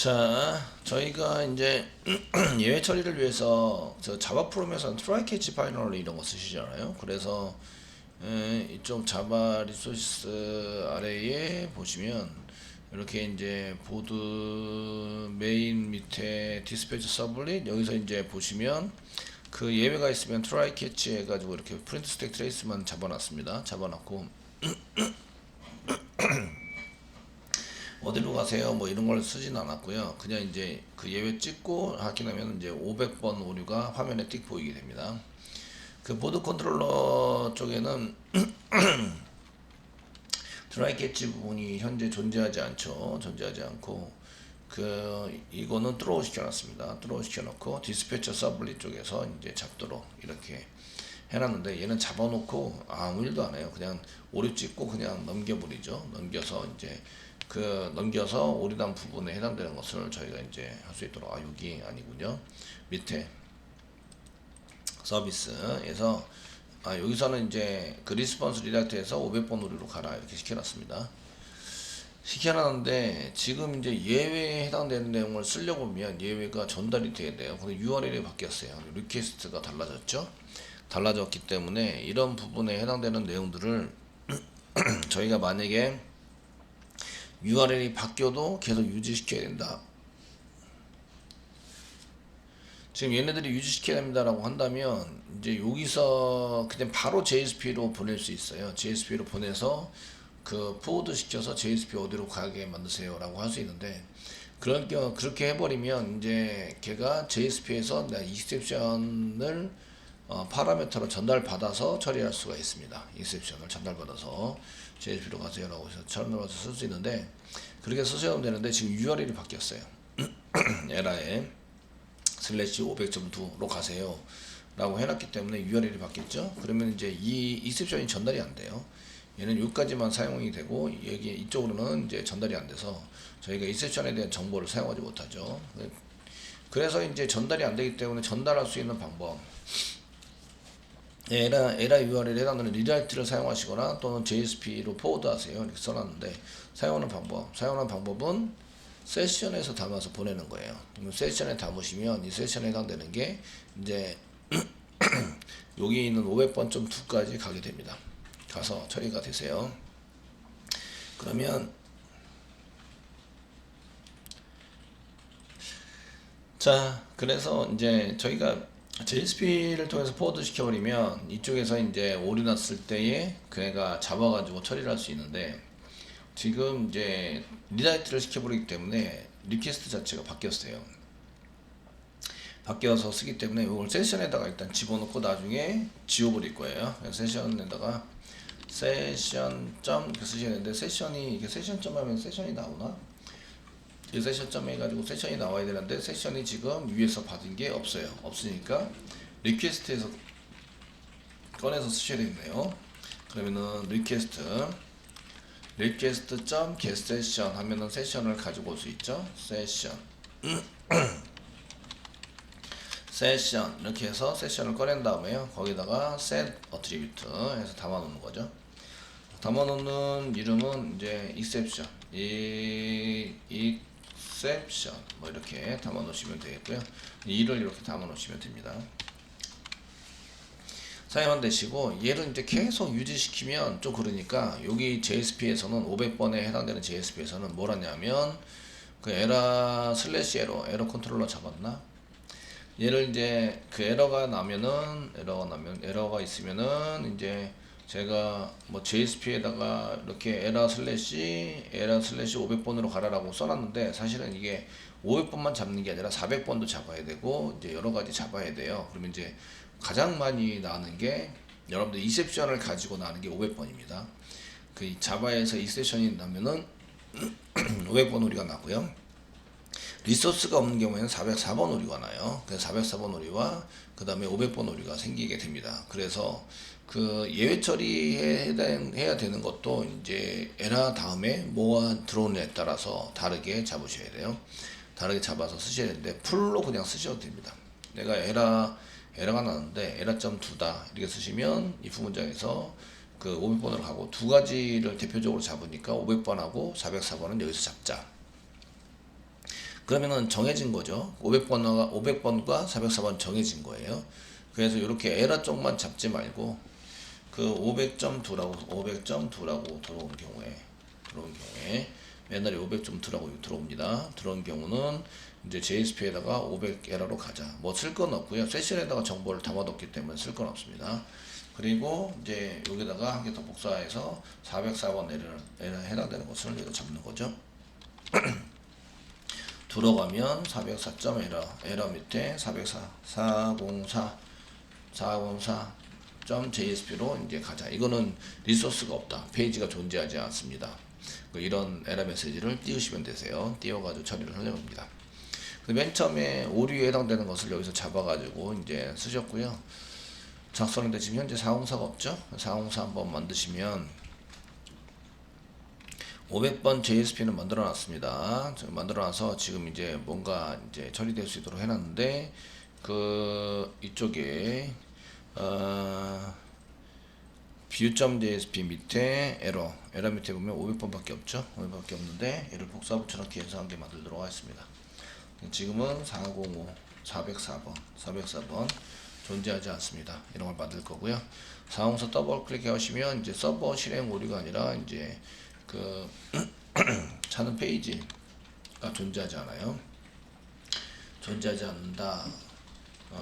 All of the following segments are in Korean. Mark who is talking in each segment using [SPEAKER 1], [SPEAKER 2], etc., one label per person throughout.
[SPEAKER 1] 자, 저희가 이제 예외 처리를 위해서 저 자바 프롬에서는 트라이 캐치 파이널 이런 거 쓰시잖아요. 그래서 이쪽 자바 리소스 아래에 보시면 이렇게 이제 보드 메인 밑에 디스패치 서블릿 여기서 이제 보시면 그 예외가 있으면 트라이 캐치 해가지고 이렇게 프린트 스택 트레이스만 잡아놨습니다. 잡아놨고 어디로 가세요? 뭐 이런 걸 쓰진 않았고요. 그냥 이제 그 예외 찍고 확인하면 이제 500번 오류가 화면에 띡 보이게 됩니다. 그 보드 컨트롤러 쪽에는 드라이 캐치 부분이 현재 존재하지 않죠. 존재하지 않고 이거는 트로우 시켜놨습니다. 트로우 시켜놓고 디스패처 서블릿 쪽에서 이제 잡도록 이렇게 해놨는데 얘는 잡아놓고 아무 일도 안 해요. 그냥 오류 찍고 그냥 넘겨버리죠. 넘겨서 이제 넘겨서 오류단 부분에 해당되는 것을 저희가 이제 할 수 있도록 여기 아니군요. 밑에 서비스에서 여기서는 이제 그 리스폰스 리닥트에서 500번 오류로 가라 이렇게 시켜놨습니다. 시켜놨는데 지금 이제 예외에 해당되는 내용을 쓰려고 하면 예외가 전달이 돼야 돼요. 근데 URL이 바뀌었어요. 리퀘스트가 달라졌죠. 달라졌기 때문에 이런 부분에 해당되는 내용들을 저희가 만약에 URL이 바뀌어도 계속 유지시켜야 된다. 지금 얘네들이 유지시켜야 됩니다라고 한다면 이제 여기서 그냥 바로 JSP로 보낼 수 있어요. JSP로 보내서 그 포워드 시켜서 JSP 어디로 가게 만드세요라고 할 수 있는데 그렇게 해버리면 이제 걔가 JSP에서 내가 익셉션을 파라미터로 전달받아서 처리할 수가 있습니다. 익셉션을 전달받아서 JSP로 가세요라고 해서 전달받아서 쓸 수 있는데 그렇게 쓰셔도 되는데 지금 URL이 바뀌었어요. 에라에 슬래시 500.2로 가세요 라고 해놨기 때문에 URL이 바뀌었죠. 그러면 이제 이 익셉션이 전달이 안 돼요. 얘는 여기까지만 사용이 되고 여기 이쪽으로는 이제 전달이 안 돼서 저희가 익셉션에 대한 정보를 사용하지 못하죠. 그래서 이제 전달이 안 되기 때문에 전달할 수 있는 방법 에라 URL에 해당되는 리라이트를 사용하시거나 또는 JSP로 포워드 하세요 이렇게 써놨는데 사용하는 방법은 세션에서 담아서 보내는 거예요. 그러면 세션에 담으시면 이 세션에 해당되는 게 이제 여기 있는 500번.2까지 가게 됩니다. 가서 처리가 되세요. 그러면 자, 그래서 이제 저희가 JSP를 통해서 포워드 시켜버리면 이쪽에서 이제 오류 났을 때에 걔가 잡아가지고 처리를 할 수 있는데 지금 이제 리다이트를 시켜버리기 때문에 리퀘스트 자체가 바뀌었어요. 바뀌어서 쓰기 때문에 이걸 세션에다가 일단 집어넣고 나중에 지워버릴 거예요. 세션에다가 세션 점 이렇게 쓰셔야 되는데 세션이 이게 세션 점 하면 세션이 나오나? 이 세션 점 해가지고 세션이 나와야 되는데 세션이 지금 위에서 받은 게 없어요. 없으니까 리퀘스트에서 꺼내서 쓰셔야 되겠네요. 그러면은 리퀘스트 점 get session 하면은 세션을 가지고 올 수 있죠. 세션 이렇게 해서 세션을 꺼낸 다음에요. 거기다가 set attribute 해서 담아 놓는 거죠. 담아 놓는 이름은 이제 exception 뭐 이렇게 담아 놓으시면 되겠고요. 2를 이렇게 담아 놓으시면 됩니다. 사용 되시고 얘를 이제 계속 유지시키면 좀 그러니까 여기 JSP에서는 500번에 해당되는 JSP에서는 뭘 하냐면 그 에러 슬래시 에러 컨트롤러 잡았나? 얘를 이제 그 에러가 있으면은 이제 제가 뭐 JSP에다가 이렇게 에러 슬래시 500번으로 가라라고 써놨는데 사실은 이게 500번만 잡는 게 아니라 400번도 잡아야 되고 이제 여러 가지 잡아야 돼요. 그러면 이제 가장 많이 나오는 게 여러분들 이셉션을 가지고 나오는 게 500번입니다. 그 자바에서 이셉션이 나면은 500번 오류가 나고요. 리소스가 없는 경우에는 404번 오류가 나요. 그래서 404번 오류와 그 다음에 500번 오류가 생기게 됩니다. 그래서 그 예외 처리해야 되는 것도 이제 에라 다음에 뭐가 들어오느냐에 따라서 다르게 잡으셔야 돼요. 다르게 잡아서 쓰셔야 되는데 풀로 그냥 쓰셔도 됩니다. 내가 에러가 나는데 에러.2다 이렇게 쓰시면 if 문장에서 그 500번으로 가고 두 가지를 대표적으로 잡으니까 500번하고 404번은 여기서 잡자. 그러면은 정해진 거죠. 500번과 404번 정해진 거예요. 그래서 이렇게 에러 쪽만 잡지 말고 그 500.2라고 들어온 경우에 맨날에 500.2라고 들어옵니다. 들어온 경우는 이제 JSP에다가 500 에러로 가자. 뭐 쓸 건 없고요. 세션에다가 정보를 담아뒀기 때문에 쓸 건 없습니다. 그리고 이제 여기다가 한 개 더 복사해서 404번 에러 해당되는 것을 여기다 잡는 거죠. 들어가면 404점 에러 밑에 404.jsp로 이제 가자. 이거는 리소스가 없다. 페이지가 존재하지 않습니다. 이런 에러 메시지를 띄우시면 되세요. 띄워가지고 처리를 하려고 합니다. 맨 처음에 오류에 해당되는 것을 여기서 잡아가지고 이제 쓰셨고요. 작성인데 지금 현재 404가 없죠? 404 한번 만드시면 500번 JSP는 만들어 놨습니다. 만들어 놔서 지금 이제 뭔가 이제 처리될 수 있도록 해놨는데 그 이쪽에 view.jsp 밑에 에러 밑에 보면 500번밖에 없죠. 500번밖에 없는데 얘를 복사 붙여넣기 해서 한 개 만들도록 하겠습니다. 지금은 404번 존재하지 않습니다. 이런 걸 만들 거고요. 404 더블 클릭 하시면 이제 서버 실행 오류가 아니라 이제 그 찾는 페이지가 존재하지 않아요. 존재하지 않는다.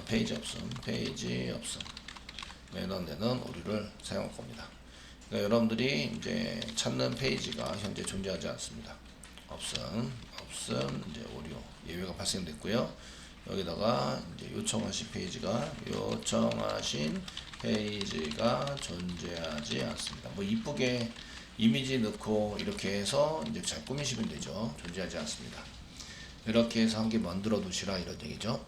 [SPEAKER 1] 페이지 없음 해당되는 오류를 사용할 겁니다. 그러니까 여러분들이 이제 찾는 페이지가 현재 존재하지 않습니다. 없음 이제 오류 예외가 발생됐고요. 여기다가 이제 요청하신 페이지가 존재하지 않습니다. 뭐 이쁘게 이미지 넣고 이렇게 해서 이제 잘 꾸미시면 되죠. 존재하지 않습니다. 이렇게 해서 한 개 만들어 두시라 이런 얘기죠.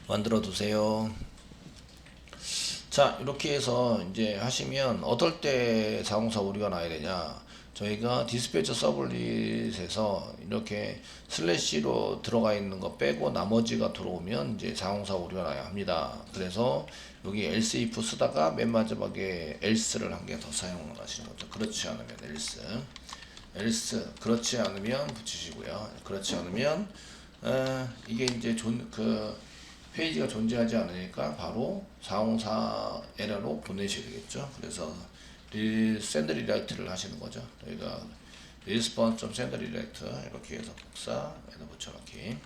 [SPEAKER 1] 만들어 두세요. 자, 이렇게 해서 이제 하시면 어떨 때 404 오류가 나야 되냐? 저희가 디스패처 서블릿에서 이렇게 슬래시로 들어가 있는 거 빼고 나머지가 들어오면 이제 404 오류가 나야 합니다. 그래서 여기 else if 쓰다가 맨 마지막에 else를 한 개 더 사용을 하시는 거죠. 그렇지 않으면 else 그렇지 않으면 붙이시고요. 그렇지 않으면 이게 이제 페이지가 존재하지 않으니까 바로 404 에러로 보내셔야 되겠죠. 그래서 send redirect를 하시는 거죠. 저희가 response.send redirect 이렇게 해서 복사에다 붙여넣기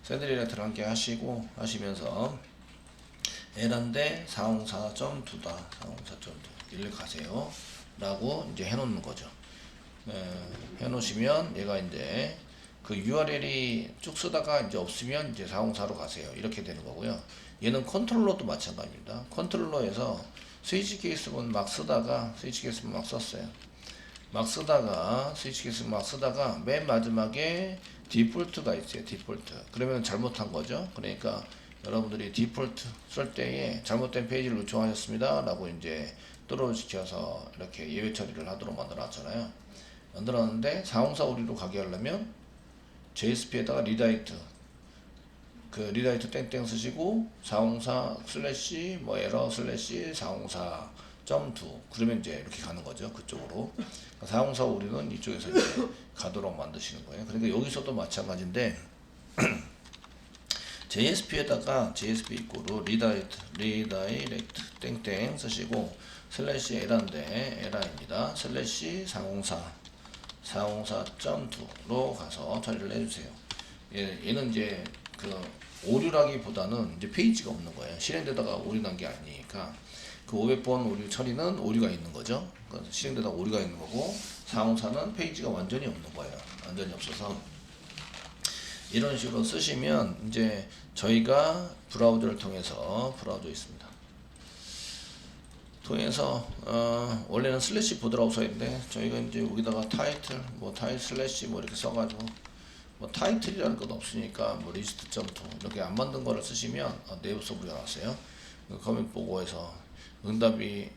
[SPEAKER 1] send redirect를 함께 하시면서 에러인데 404.2다 404.2 일로 가세요 라고 이제 해놓는 거죠. 해놓으시면 얘가 이제 그 URL이 쭉 쓰다가 이제 없으면 이제 404로 가세요. 이렇게 되는 거고요. 얘는 컨트롤러도 마찬가지입니다. 컨트롤러에서 스위치 케이스문 막 쓰다가 스위치 케이스문 막 썼어요. 스위치 케이스문 막 쓰다가 맨 마지막에 디폴트가 있어요. 디폴트. 그러면 잘못한 거죠. 그러니까 여러분들이 디폴트 쓸 때에 잘못된 페이지를 요청하셨습니다. 라고 이제 또로시켜서 이렇게 예외 처리를 하도록 만들어 놨잖아요. 만들었는데 404 오류로 가게 하려면 JSP에다가 리다이트 땡땡 쓰시고 404 슬래시 뭐 에러 슬래시 404.2 그러면 이제 이렇게 가는 거죠. 그쪽으로 404 오류는 이쪽에서 이제 가도록 만드시는 거예요. 그러니까 여기서도 마찬가지인데 JSP에다가 JSP 이꼬로 리다이렉트 땡땡 쓰시고 슬래시 에러인데 에러입니다. 슬래시 404.2로 가서 처리를 해주세요. 얘는 이제 그 오류라기보다는 이제 페이지가 없는 거예요. 실행되다가 오류 난 게 아니니까 그 500번 오류 처리는 오류가 있는 거죠. 그래서 실행되다가 오류가 있는 거고 404는 페이지가 완전히 없는 거예요. 완전히 없어서 이런 식으로 쓰시면 이제 저희가 브라우저를 통해서 브라우저 있습니다. 통해서 원래는 슬래시 보드라우서인데 저희가 이제 여기다가 타이틀 슬래시 이렇게 써가지고 타이틀이라는 건 없으니까 리스트.2 이렇게 안 만든 거를 쓰시면 네이버 서브가 나왔어요. 커밋 보고해서 응답이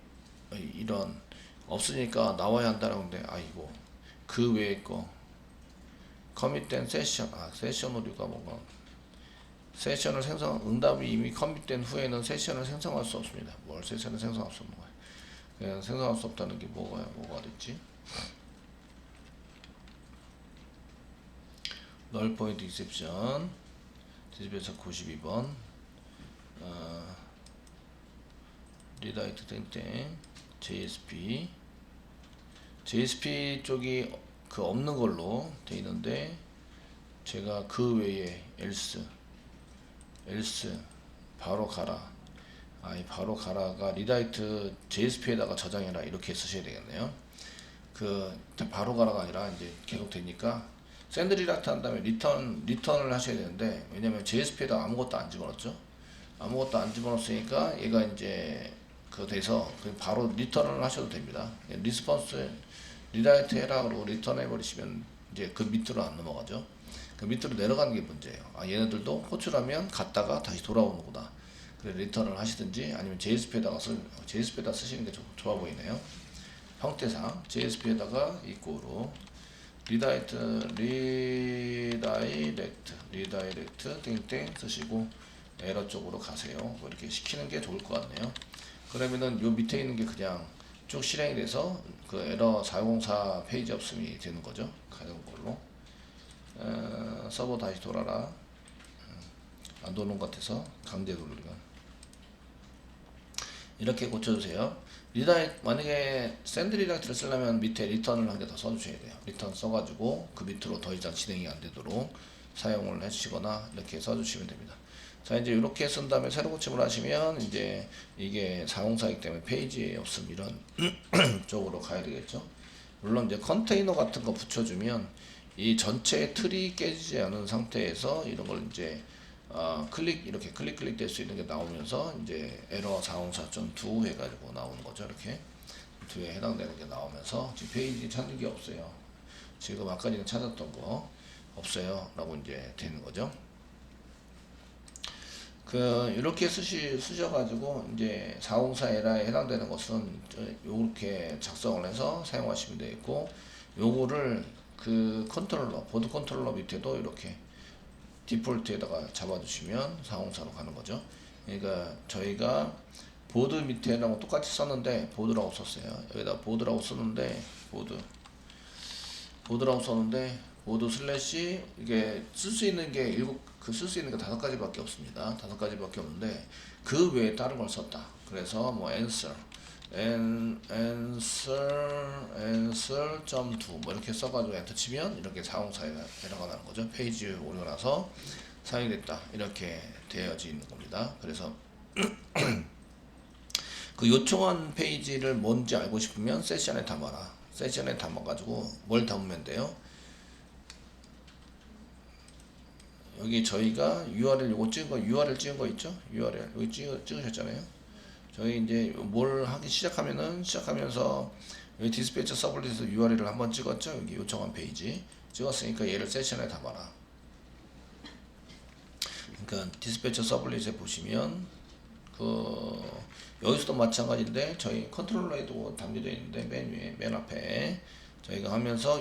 [SPEAKER 1] 이런 없으니까 나와야 한다라고 하는데 아이고 그 외의 거 커밋된 세션 오류가 뭔가 세션을 응답이 이미 커밋된 후에는 세션을 생성할 수 없습니다. 세션을 생성할 수 없는 거예요. 그냥 생성할 수 없다는 게 뭐가 됐지? null point exception 디스플레이에서 92번 리다이트 땡땡 JSP 쪽이 그 없는 걸로 돼 있는데 제가 그 외에 else 바로 가라 바로 가라가 리다이트 JSP에다가 저장해라 이렇게 쓰셔야 되겠네요. 그 바로 가라가 아니라 이제 계속 되니까 샌드 리다이트 한 다음에 리턴을 하셔야 되는데, 왜냐면 JSP에다 아무것도 안 집어넣었죠. 아무것도 안 집어넣었으니까 얘가 이제 그 돼서 바로 리턴을 하셔도 됩니다. 리스폰스 리다이트 해라 그러고 리턴 해버리시면 이제 그 밑으로 안 넘어가죠. 그 밑으로 내려가는 게 문제예요. 얘네들도 호출하면 갔다가 다시 돌아오는구나. 그래 리턴을 하시든지 아니면 JSP에다가 쓰시는 게 좋아 보이네요. 형태상 JSP에다가 이꼬로 리다이렉트 땡땡 쓰시고 에러 쪽으로 가세요. 뭐 이렇게 시키는 게 좋을 것 같네요. 그러면은 요 밑에 있는 게 그냥 쭉 실행이 돼서 그 에러 404 페이지 없음이 되는 거죠. 가는 걸로. 서버 다시 돌아라. 안 도는 것 같아서 강제 돌리가. 이렇게 고쳐주세요. 만약에 샌드 리다이트를 쓰려면 밑에 리턴을 한 개 더 써주셔야 돼요. 리턴 써가지고 그 밑으로 더 이상 진행이 안 되도록 사용을 해주시거나 이렇게 써주시면 됩니다. 자, 이제 이렇게 쓴 다음에 새로 고침을 하시면 이제 이게 404이기 때문에 페이지 없음 이런 쪽으로 가야 되겠죠. 물론 이제 컨테이너 같은 거 붙여주면 이 전체 틀이 깨지지 않은 상태에서 이런 걸 이제 이렇게 클릭 될 수 있는 게 나오면서 이제 에러 404.2 해가지고 나오는 거죠. 이렇게 2에 해당되는 게 나오면서 지금 페이지 찾는 게 없어요. 지금 아까 전에 찾았던 거 없어요 라고 이제 되는 거죠. 이렇게 쓰셔가지고 이제 404 에러에 해당되는 것은 이렇게 작성을 해서 사용하시면 되겠고, 요거를 그 보드 컨트롤러 밑에도 이렇게 디폴트에다가 잡아주시면 404로 가는 거죠. 그러니까 저희가 보드 밑에랑 똑같이 썼는데 보드라고 썼어요. 여기다 보드라고 썼는데 보드 슬래시 이게 쓸 수 있는 게 쓸 수 있는 게 5가지밖에 없습니다. 5가지밖에 없는데 그 외에 다른 걸 썼다. 그래서 뭐 answer.2 뭐 이렇게 써가지고 엔터 치면 이렇게 404에 에러가 나는 거죠. 페이지 오류가 나서 사용이 됐다 이렇게 되어져 있는 겁니다. 그래서 그 요청한 페이지를 뭔지 알고 싶으면 세션에 담아라. 세션에 담아가지고 뭘 담으면 돼요? 여기 저희가 URL 요거 URL 찍은 거 있죠? URL 여기 찍으셨잖아요. 저희 이제 뭘 하기 시작하면서 여기 디스패처 서블릿에서 URL을 한번 찍었죠. 여기 요청한 페이지 찍었으니까 얘를 세션에 담아라. 그러니까 디스패처 서블릿에 보시면 여기서도 마찬가지인데 저희 컨트롤러에도 담겨져 있는데 맨 앞에 저희가 하면서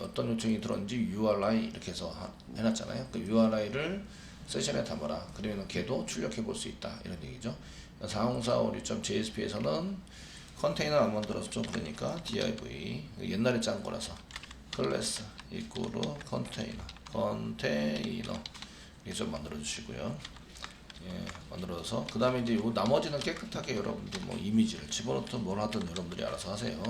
[SPEAKER 1] 어떤 요청이 들어왔는지 URI 이렇게 해서 해놨잖아요. 그 URI를 세션에 담아라. 그러면 걔도 출력해 볼 수 있다 이런 얘기죠. 4045.jsp에서는 컨테이너 안 만들어서 좀 그러니까 div 옛날에 짠 거라서 클래스 이꼬르 컨테이너 이렇게 좀 만들어 주시고요. 만들어서 그 다음에 이제 요 나머지는 깨끗하게 여러분들 뭐 이미지를 집어넣든 뭘 하든 여러분들이 알아서 하세요.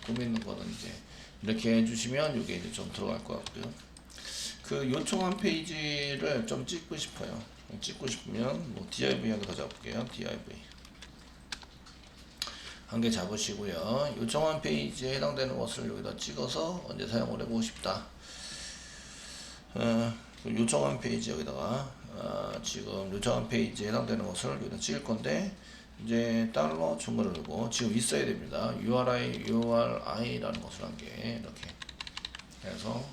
[SPEAKER 1] 꾸미는 거는 이제 이렇게 해주시면 이게 이제 좀 들어갈 것 같고요. 그 요청한 페이지를 좀 찍고 싶어요. 찍고 싶으면 뭐 div 한 개 더 잡을게요. div 한 개 잡으시고요. 요청한 페이지에 해당되는 것을 여기다 찍어서 언제 사용을 해보고 싶다. 요청한 페이지 여기다가 지금 요청한 페이지에 해당되는 것을 여기다 찍을 건데 이제 달러 중괄호 누르고 지금 있어야 됩니다. URI라는 것을 한 개 이렇게 해서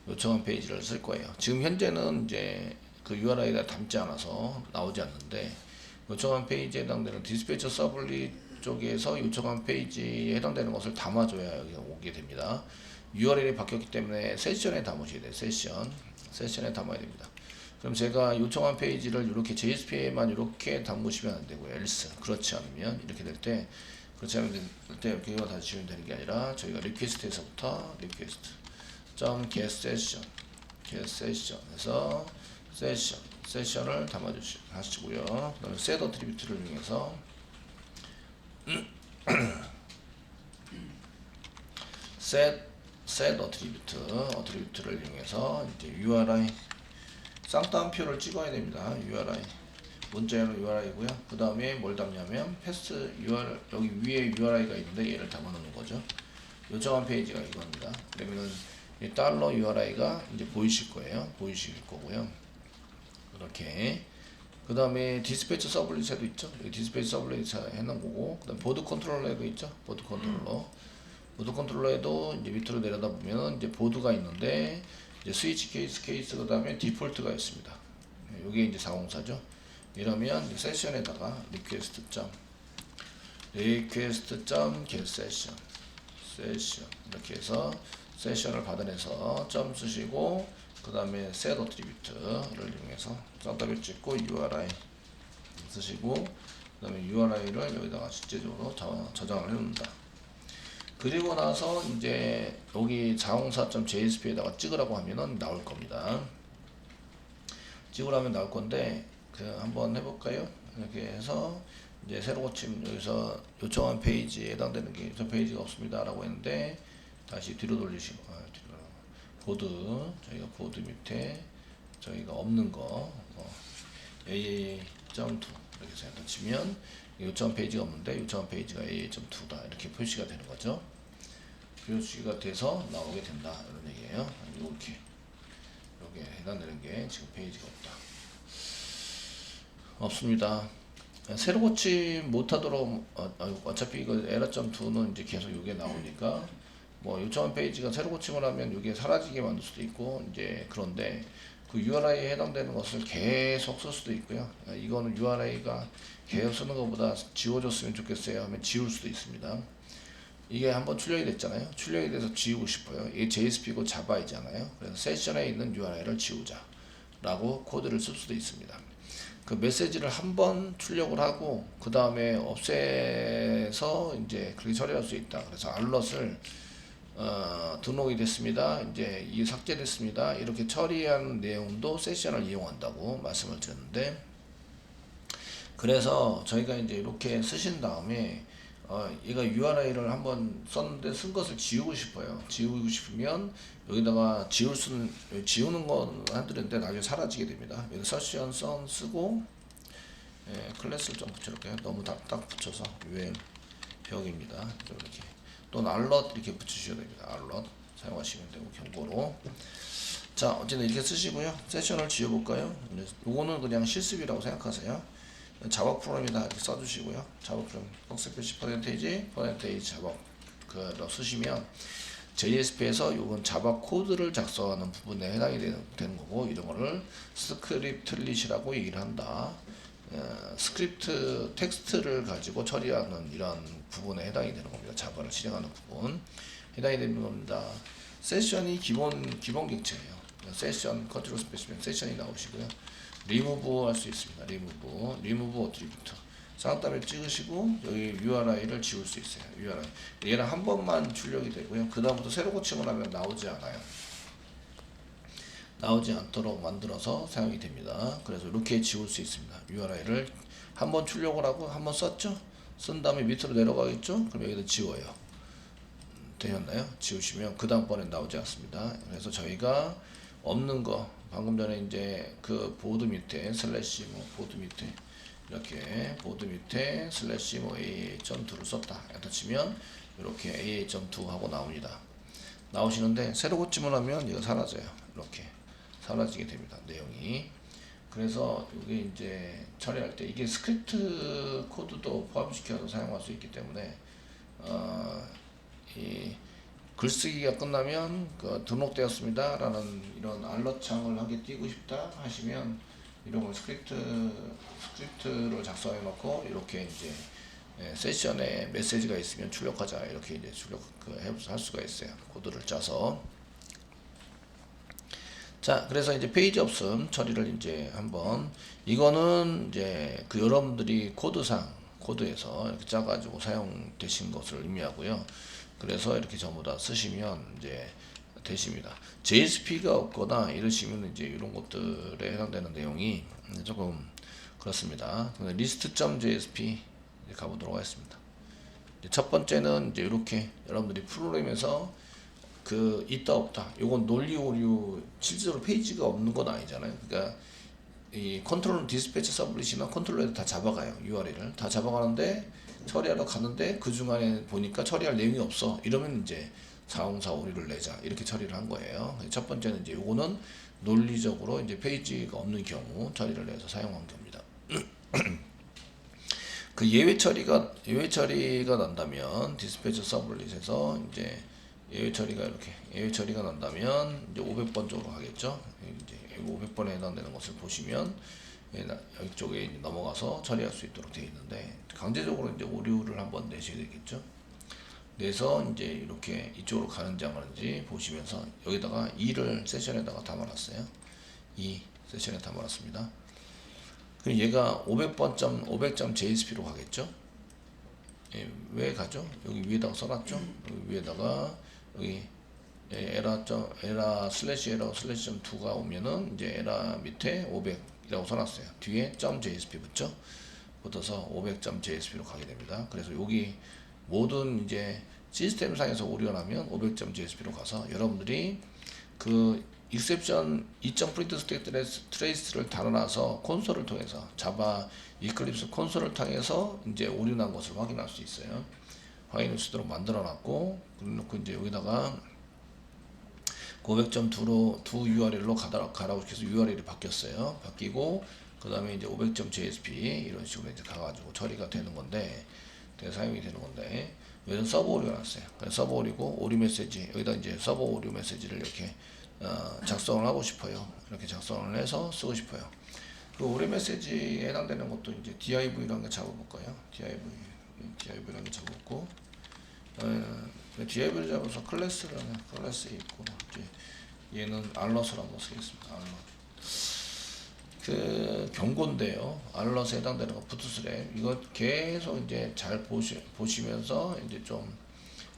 [SPEAKER 1] 요청한 페이지를 쓸 거예요. 지금 현재는 이제 그 URI가 담지 않아서 나오지 않는데 요청한 페이지에 해당되는 디스패처 서블릿 쪽에서 요청한 페이지에 해당되는 것을 담아줘야 여기 오게 됩니다. URL이 바뀌었기 때문에 세션에 담으셔야 돼요. 세션에 담아야 됩니다. 그럼 제가 요청한 페이지를 이렇게 JSP에만 이렇게 담으시면 안 되고요. else 그렇지 않으면 이렇게 될 때 이렇게 다시 주면 되는 게 아니라 저희가 리퀘스트에서부터 request.getSession get 세션에서 세션을 담아주시고요. 그다음에 set 어트리뷰트를 이용해서 set 어트리뷰트를 이용해서 이제 URI 쌍따옴표를 찍어야 됩니다. URI 문자열은 URI고요. 그 다음에 뭘 담냐면 패스 URI 여기 위에 URI가 있는데 얘를 담아놓는 거죠. 요청한 페이지가 이겁니다. 그러면은 이 달러 URI가 이제 보이실 거고요. 이렇게 그 다음에 디스패치 서블릿에도 있죠. 여기 디스패치 서블릿 해놓은 거고, 그 다음 보드 컨트롤러에도 있죠. 보드 컨트롤러에도 이제 밑으로 내려다 보면 이제 보드가 있는데 이제 스위치 케이스 그 다음에 디폴트가 있습니다. 이게 이제 404죠. 이러면 이제 세션에다가 request.get session 이렇게 해서 세션을 받아내서 점 쓰시고 그 다음에 set attribute를 이용해서 쌍따옴표 찍고 URI 쓰시고 그 다음에 URI를 여기다가 실제적으로 저장을 해놓는다. 그리고 나서 이제 여기 404.jsp에다가 찍으라고 하면은 나올 겁니다. 찍으라면 나올 건데 한번 해볼까요? 이렇게 해서 이제 새로 고침 여기서 요청한 페이지에 해당되는 게 저 페이지가 없습니다 라고 했는데 다시 뒤로 돌리시고 보드 저희가 보드 밑에 저희가 없는 거 AA.2 이렇게 해서 치면 요청한 페이지가 없는데 요청한 페이지가 AA.2다 이렇게 표시가 되는 거죠. 표시가 돼서 나오게 된다 이런 얘기예요. 이렇게 여기에 해당되는 게 지금 페이지가 없습니다. 새로 고침 못하도록 어차피 이거 에러.2는 이제 계속 이게 나오니까 뭐 요청한 페이지가 새로 고침을 하면 이게 사라지게 만들 수도 있고 이제 그런데 그 URI에 해당되는 것을 계속 쓸 수도 있고요. 이거는 URI가 계속 쓰는 것보다 지워줬으면 좋겠어요 하면 지울 수도 있습니다. 이게 한번 출력이 됐잖아요. 출력이 돼서 지우고 싶어요. 이게 JSP고 자바이잖아요. 그래서 세션에 있는 URI를 지우자 라고 코드를 쓸 수도 있습니다. 그 메시지를 한번 출력을 하고 그 다음에 없애서 이제 그렇게 처리할 수 있다. 그래서 알럿을 등록이 됐습니다. 이제 이게 삭제됐습니다. 이렇게 처리한 내용도 세션을 이용한다고 말씀을 드렸는데, 그래서 저희가 이제 이렇게 쓰신 다음에 얘가 URI를 한번 썼는데 쓴 것을 지우고 싶어요. 지우고 싶으면 여기다가 지우는 건 하드인데 나중에 사라지게 됩니다. 여기 서션 선 쓰고 클래스를 좀 붙여볼게요. 너무 딱 붙여서 UL 벽입니다. 이렇게 또는 알럿 이렇게 붙이셔야 됩니다. 알럿 사용하시면 되고 경고로. 자 어쨌든 이렇게 쓰시고요. 세션을 지워볼까요? 요거는 그냥 실습이라고 생각하세요. 자바 프로그램이다 이렇게 써주시고요. 자바 프로그램 복사 표시 퍼센테이지 자바 그로 쓰시면 JSP에서 요건 자바 코드를 작성하는 부분에 해당이 되는 거고, 이런 거를 스크립트릿이라고 얘기를 한다. 스크립트 텍스트를 가지고 처리하는 이런 부분에 해당이 되는 겁니다. 자바를 실행하는 부분 해당이 되는 겁니다. 세션이 기본 객체예요. 세션 컨트롤 스페이스면 세션이 나오시고요. 리무브 할 수 있습니다. 리무브 어트리뷰트 쌍따옴표 찍으시고 여기 URI를 지울 수 있어요. URI 얘는 한 번만 출력이 되고요. 그 다음부터 새로 고침을 하면 나오지 않아요. 나오지 않도록 만들어서 사용이 됩니다. 그래서 이렇게 지울 수 있습니다. URI를 한번 출력을 하고 한번 썼죠? 쓴 다음에 밑으로 내려가겠죠? 그럼 여기다 지워요. 되셨나요? 지우시면 그 다음번엔 나오지 않습니다. 그래서 저희가 없는 거 방금 전에 이제 그 보드 밑에 슬래시 보드 밑에 이렇게 보드 밑에 슬래시 AA.2를 썼다 이렇게 치면 이렇게 AA.2 하고 나옵니다. 나오시는데 새로 고침을 하면 이거 사라져요. 이렇게 사라지게 됩니다. 내용이. 그래서 이게 이제 처리할 때 이게 스크립트 코드도 포함시켜서 사용할 수 있기 때문에 이 글쓰기가 끝나면 등록되었습니다 라는 이런 알럿 창을 한 개 띄고 싶다 하시면 이런 걸 스크립트를 작성해 놓고 이렇게 이제 세션에 메시지가 있으면 출력하자 이렇게 이제 할 수가 있어요. 코드를 짜서. 자, 그래서 이제 페이지 없음 처리를 이제 한번, 이거는 이제 여러분들이 코드에서 이렇게 짜가지고 사용되신 것을 의미하고요. 그래서 이렇게 전부 다 쓰시면 이제 되십니다. JSP가 없거나 이러시면 이제 이런 것들에 해당되는 내용이 조금 그렇습니다. list.jsp 가보도록 하겠습니다. 첫 번째는 이제 이렇게 여러분들이 프로그램에서 그 있다 없다, 요건 논리 오류 실제로 페이지가 없는 건 아니잖아요. 그러니까 이 컨트롤 디스패치 서블릿이나 컨트롤러에도 다 잡아가요. URL을 다 잡아가는데 처리하러 가는데 그 중간에 보니까 처리할 내용이 없어. 이러면 이제 404 오류를 내자, 이렇게 처리를 한 거예요. 첫 번째는 이제 요거는 논리적으로 이제 페이지가 없는 경우 처리를 해서 사용한 겁니다. 그 예외 처리가 난다면 디스패치 서블릿에서 이제 예외 처리가 난다면 이제 500번 쪽으로 가겠죠. 이제 500번에 해당되는 것을 보시면 이쪽에 넘어가서 처리할 수 있도록 되어 있는데, 강제적으로 이제 오류를 한번 내셔야 되겠죠. 내서 이제 이렇게 이쪽으로 가는지 안 가는지 보시면서 여기다가 2를 세션에다가 담아놨어요. 2 세션에 담아놨습니다. 그럼 얘가 500.JSP로 가겠죠. 예, 왜 가죠? 여기 위에다가 써놨죠. 여기 위에다가 여기 에라 슬래시 2가 오면은 이제 에라 밑에 500이라고 써놨어요. 뒤에 .jsp 붙어서 500.jsp로 가게 됩니다. 그래서 여기 모든 이제 시스템 상에서 오류가 나면 500.jsp로 가서 여러분들이 그 익셉션 2.print 스택 트레이스를 달아놔서 콘솔을 통해서 자바 이클립스 콘솔을 통해서 이제 오류 난 것을 확인할 수 있어요. 확인할 수 있도록 만들어놨고, 그래놓고 이제 여기다가 500.2로 2 URL로 가라고 해서 URL이 바뀌었어요. 바뀌고 그 다음에 이제 500.jsp 이런 식으로 이제 가가지고 처리가 되는 건데, 사용이 되는 건데, 여기는 서버 오류가 났어요. 서버 오류고 오류 메시지, 여기다 이제 서버 오류 메시지를 이렇게 작성을 하고 싶어요. 이렇게 작성을 해서 쓰고 싶어요. 그 오류 메시지에 해당되는 것도 이제 div라는 게 잡아볼까요? div라는 게 잡았고, div를 잡아서 클래스 있고, 이제 얘는 알럿을 한번 쓰겠습니다. 알럿. 그 경고인데요. 알럿에 해당되는 거 부트스랩, 이거 계속 이제 잘 보시면서 이제 좀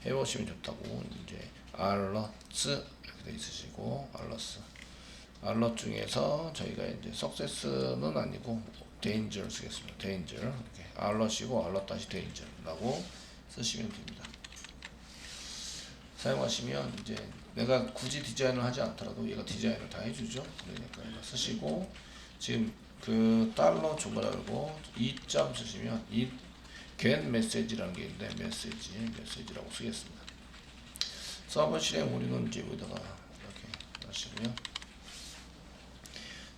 [SPEAKER 1] 해보시면 좋다고. 이제 알럿스 이렇게 돼 있으시고, 알럿 중에서 저희가 이제 석세스는 아니고 데인저를 쓰겠습니다. 데인저, 이렇게 알럿이고 알럿 다시 데인저라고 쓰시면 됩니다. 사용하시면 이제 내가 굳이 디자인을 하지 않더라도 얘가 디자인을 다 해주죠. 그러니까 이거 쓰시고, 지금 그 달러 주문하고 2점 쓰시면 이 get 메시지라는 게 있는데 메시지라고 쓰겠습니다. 서버 실행 오류는 이제 여기다가 이렇게 하시고요.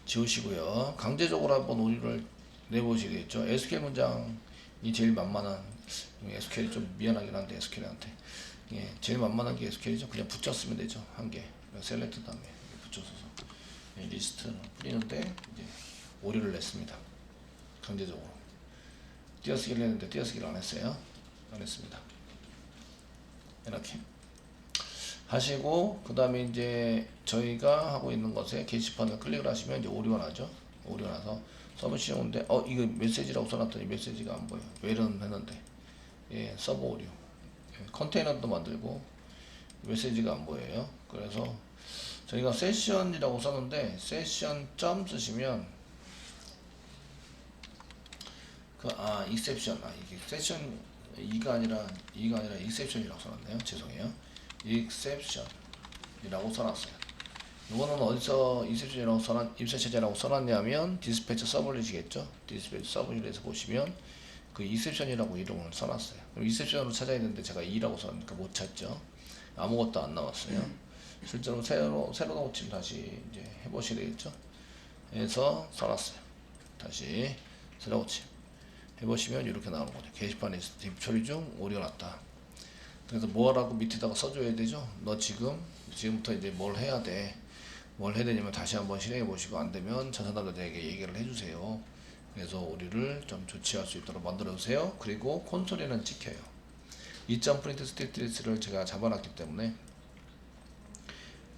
[SPEAKER 1] 지우시고요. 강제적으로 한번 오류를 내보시겠죠. SQL 문장이 제일 만만한, SQL이 좀 미안하긴 한데 SQL한테 제일 만만한 게 SQL이죠. 그냥 붙였으면 되죠. 한 개 셀렉트 다음에 붙여서 리스트 뿌리는데 이제 오류를 냈습니다. 강제적으로 띄어쓰기를 했는데 띄어쓰기를 안 했어요. 안 했습니다. 이렇게 하시고, 그 다음에 이제 저희가 하고 있는 것에 게시판을 클릭을 하시면 이제 오류가 나죠. 오류가 나서 서버 실행인데 이거 메시지라고 써놨더니 메시지가 안 보여. 왜 이런 했는데, 서버 오류. 컨테이너도 만들고 메시지가 안 보여요. 그래서 저희가 세션이라고 썼는데 세션 점 쓰시면 익셉션, 이게 세션 2가 아니라 익셉션이라고 써놨네요. 죄송해요. 익셉션이라고 써놨어요. 이거는 어디서 익셉션이라고 써놨냐면 디스패치 서블릿이겠죠. 디스패치 서블릿에서 보시면 그 익셉션이라고 이름을 써놨어요. 그럼 익셉션으로 찾아야 되는데 제가 2라고 써놓으니까 못 찾죠. 아무것도 안 나왔어요. 실제로 새로 고침 다시 이제 해보셔야 되겠죠. 해서 써놨어요. 다시 새로 고침 해보시면 이렇게 나오는 거죠. 게시판에 딥 처리 중 오류가 났다. 그래서 뭐라고 밑에다가 써줘야 되죠. 너 지금부터 이제 뭘 해야 돼. 뭘 해야 되냐면 다시 한번 실행해 보시고, 안 되면 전산담당자에게 얘기를 해주세요. 그래서 오류를 좀 조치할 수 있도록 만들어 주세요. 그리고 콘솔에는 찍혀요. 2.print 스테이트리스를 제가 잡아놨기 때문에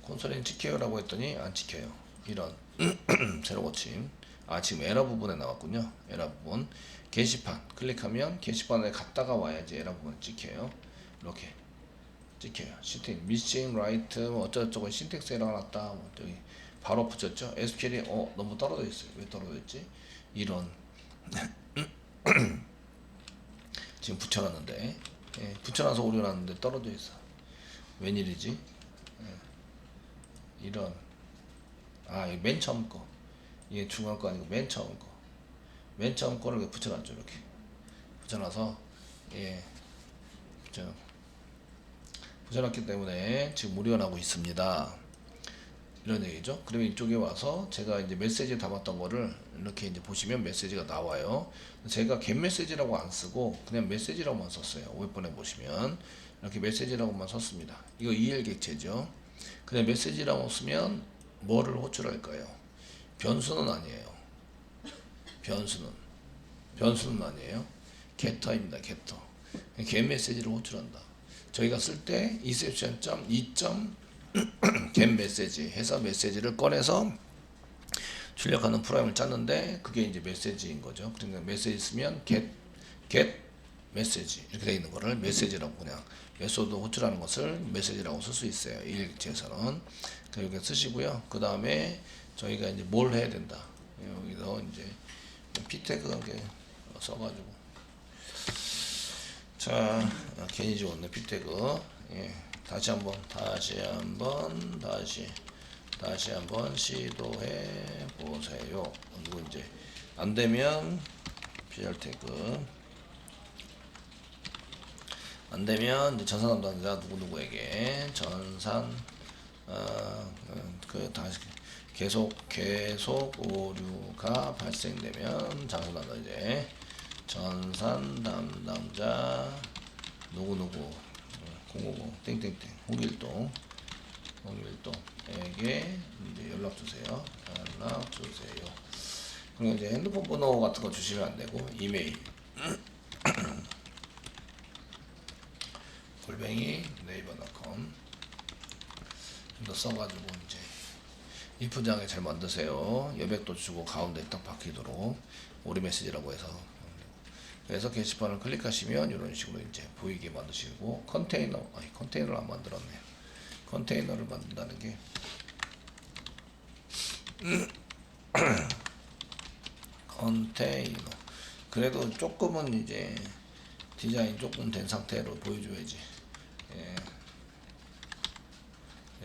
[SPEAKER 1] 콘솔에는 찍혀요라고 했더니 안 찍혀요. 이런 새로 고침. 지금 에러 부분에 나왔군요. 에러 부분. 게시판 클릭하면 게시판에 갔다가 와야지 에러 부분 찍혀요. 이렇게 찍혀요. 신텍 미싱 라이트 뭐 어쩌고저쩌고 신텍스 에러가 났다. 뭐 저기 바로 붙였죠. SQL이 너무 떨어져 있어요. 왜 떨어져 있지? 이런 지금 붙여놨는데 붙여놔서 오류 났는데 떨어져 있어. 웬일이지? 이런 이게 맨 처음 거, 이게 중간 거 아니고 맨 처음 거, 맨 처음 거를 이렇게 붙여놨죠. 이렇게 붙여놔서 붙여놨기 때문에 지금 무료하고 있습니다. 이런 얘기죠. 그러면 이쪽에 와서 제가 이제 메시지 담았던 거를 이렇게 이제 보시면 메시지가 나와요. 제가 get 메시지라고 안 쓰고 그냥 메시지라고만 썼어요. 500번에 보시면 이렇게 메시지라고만 썼습니다. 이거 EL 객체죠. 그냥 메시지라고 쓰면 뭐를 호출할까요? 변수는 아니에요. 변수는 아니에요. 게터입니다. 게터. get 메시지를 호출한다. 저희가 쓸 때 exception.2. get 메시지 해서 메시지를 꺼내서 출력하는 프로그램을 짰는데 그게 이제 메시지인 거죠. 그러니까 메시지 쓰면 get 메시지 이렇게 되어 있는 거를 메시지라고 그냥 메소드 호출하는 것을 메시지라고 쓸 수 있어요. 일체에서는 이렇게 쓰시고요. 그 다음에 저희가 이제 뭘 해야 된다. 여기서 이제 p태그 관계 써가지고 자 괜히 지웠네 p태그. 다시 한번 시도해 보세요. 그리고 이제 안 되면 PR 태그 안 되면 이제 전산 담당자 누구누구에게 전산 다시 계속 오류가 발생되면 전산 담당자 이제 전산 담당자 누구누구 050 땡땡땡 홍길동에게 이제 연락 주세요. 그리고 이제 핸드폰 번호 같은 거 주시면 안 되고 이메일 골뱅이 네이버.com 더 써가지고 이제 if장에 잘 만드세요. 여백도 주고 가운데 딱 박히도록 오리 메시지라고 해서. 그래서 게시판을 클릭하시면 이런 식으로 이제 보이게 만드시고 컨테이너를 안 만들었네. 컨테이너를 만든다는 게 컨테이너 그래도 조금은 이제 디자인 조금 된 상태로 보여줘야지.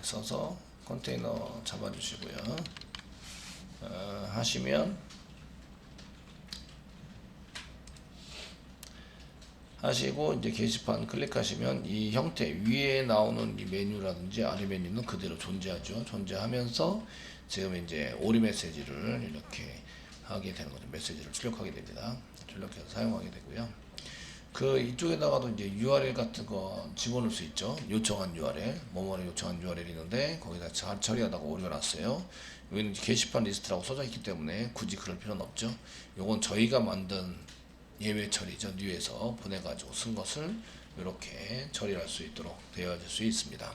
[SPEAKER 1] 써서 컨테이너 잡아주시고요. 하시고 이제 게시판 클릭하시면 이 형태 위에 나오는 이 메뉴라든지 아래 메뉴는 그대로 존재하죠. 존재하면서 지금 이제 오리 메시지를 이렇게 하게 되는 거죠. 메시지를 출력하게 됩니다. 출력해서 사용하게 되고요. 그 이쪽에다가도 이제 URL 같은 거 집어넣을 수 있죠. 요청한 URL, 뭐뭐를 요청한 URL이 있는데 거기다 잘 처리하다가 올려놨어요. 여기는 게시판 리스트라고 써져 있기 때문에 굳이 그럴 필요는 없죠. 요건 저희가 만든 예외 처리죠. 뉴에서 보내가지고 쓴 것을 이렇게 처리할 수 있도록 되어질 수 있습니다.